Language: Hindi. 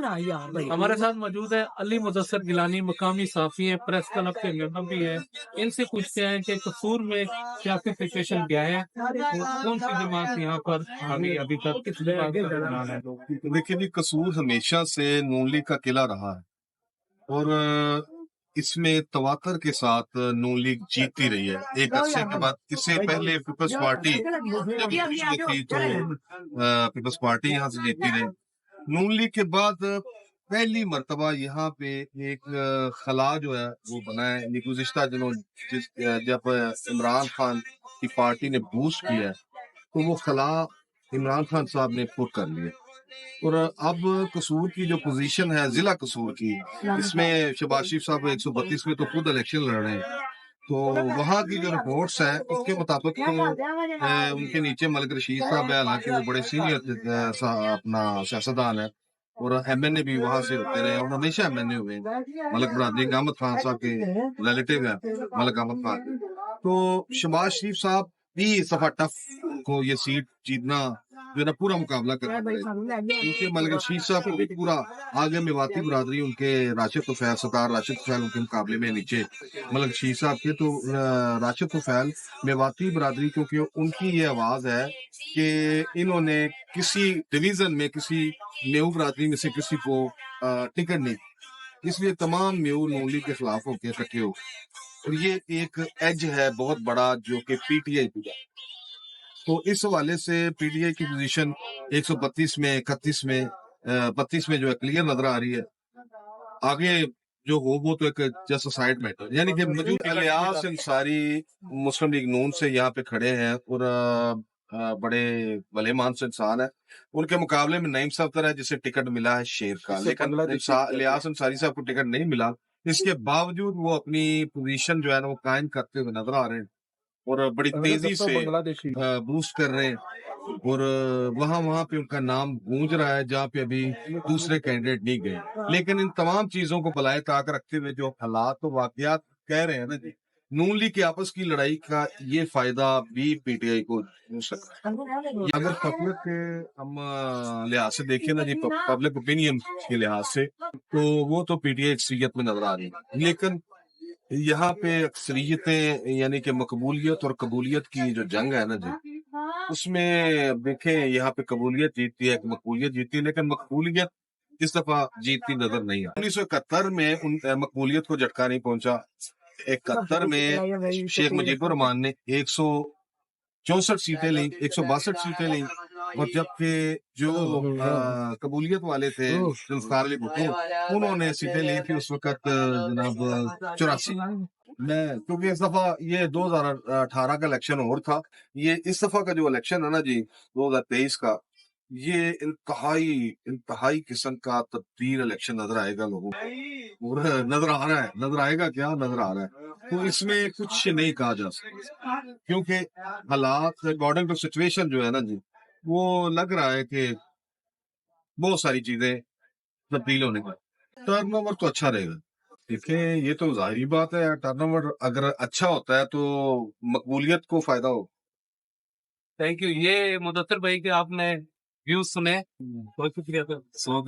हमारे साथ मौजूद है अली मुदस्सर गिलानी, मकामी सहाफ़ी हैं, प्रेस क्लब के मेंबर भी हैं। इनसे पूछते हैं कि कसूर में सियासी सिचुएशन क्या है, कौन सी जमात यहाँ पर आ गई अभी तक, किस जमात का रुझान है? देखिए जी, कसूर हमेशा से नून लीग का किला रहा है और इसमें तवातर के साथ नून लीग जीतती रही है। एक अरसे के बाद इससे पहले पीपल्स पार्टी जब बीच में थी तो पीपल्स पार्टी यहाँ से जीतती रही। नून लीग के बाद पहली मर्तबा यहाँ पे एक खला जो है वो बना है। ये गुज़िश्ता जब इमरान खान की पार्टी ने बूस्ट किया है तो वो खला इमरान खान साहब ने पुर कर लिया। और अब कसूर की जो पोजीशन है जिला कसूर की, इसमें शहबाज शरीफ साहब 132 में तो खुद इलेक्शन लड़ रहे हैं। तो वहाँ की जो रिपोर्ट्स है उसके मुताबिक तो उनके नीचे मलिक रशीद साहब है, हालांकि वो बड़े सीनियर अपना सियासतदान है और एमएनए भी वहां से होते रहे और हमेशा एमएनए हुए हैं। मलिक बरादरी अहमद खान साहब के रिलेटिव है मलिक अहमद खान। तो शहबाज शरीफ साहब भी इस दफा टफ को ये सीट जीतना जो है ना पूरा मुकाबला कर रहे हैं, क्योंकि मलिक रशीद साहब को भी पूरा आगे मेवाती बरादरी उनके राशिद तुफैल सरदार राशिद तुफैल उनके मुकाबले में नीचे मलिक रशीद साहब के। तो राशिद तुफैल मेवाती बरादरी, क्योंकि उनकी ये आवाज है कि इन्होंने किसी डिवीजन में किसी मेऊ बरादरी में से किसी को टिकट नहीं, इसलिए तमाम मेऊ नून लीग के खिलाफ होकर इकट्ठे हो। और ये एक एज है बहुत बड़ा जो कि पीटीआई की है। तो इस हवाले से पीटीआई की पोजीशन 132 में 31 में 32 में जो है क्लियर नजर आ रही है। आगे जो हो वो तो एक जस्ट साइड मैटर, यानी कि मौजूद इलियास अंसारी मुस्लिम लीग नून से यहाँ पे खड़े हैं और बड़े भले मानस इंसान है। उनके मुकाबले में नईम सफ्दर है जिसे टिकट मिला है शेर का, लेकिन इलियास अंसारी साहब को टिकट नहीं मिला। इसके बावजूद वो अपनी पोजीशन जो है ना वो कायम करते हुए नजर आ रहे हैं और बड़ी तेजी से बूस्ट कर रहे हैं और वहां पे उनका नाम गूंज रहा है जहाँ पे अभी दूसरे कैंडिडेट नहीं गए। लेकिन इन तमाम चीजों को बलाए ताक रखते हुए जो हालात तो वाकयात कह रहे हैं ना जी, नून लीग की आपस की लड़ाई का ये फायदा भी पीटीआई को हो सकता है। अगर पब्लिक के हम लिहाज से देखें ना जी, पब्लिक ओपिनियन के लिहाज से तो वो तो पीटीआई अक्सरियत में नजर आ रही है, लेकिन यहाँ पे अक्सरियतें यानी कि मकबूलियत और कबूलियत की जो जंग है ना जी, उसमें देखें यहाँ पे कबूलियत जीतती है मकबूलियत जीतती है, लेकिन मकबूलियत इस दफा जीतती नजर नहीं आई। 1971 में उन मकबूलियत को झटका नहीं पहुंचा। 71 में शेख मुजीबुर रहमान ने 164 सीटें ली, 162 सीटें ली और जबकि जो कबूलियत वाले थे जुल्फकार अली भुट्टो उन्होंने सीटें ली थी उस वक्त जनाब 84 में। क्योंकि इस दफा ये 2018 का इलेक्शन और था, ये इस दफा का जो इलेक्शन है ना जी 2023 का, ये इंतहाई किस्म का तब्दील इलेक्शन नजर आएगा लोगों को और नजर आ रहा है, नजर आएगा क्या नजर आ रहा है। तो इसमें कुछ नहीं कहा जा सकता क्योंकि हालात अकॉर्डिंग टू सिचुएशन जो है ना जी वो लग रहा है कि बहुत सारी चीजें तब्दील होने का टर्नओवर तो अच्छा रहेगा। देखिए ये तो जाहिर बात है, टर्नओवर अगर अच्छा होता है तो मकबूलियत को फायदा हो। Thank you. ये मुदस्सर भाई के आपने व्यूज सुने, बहुत शुक्रिया सर। सो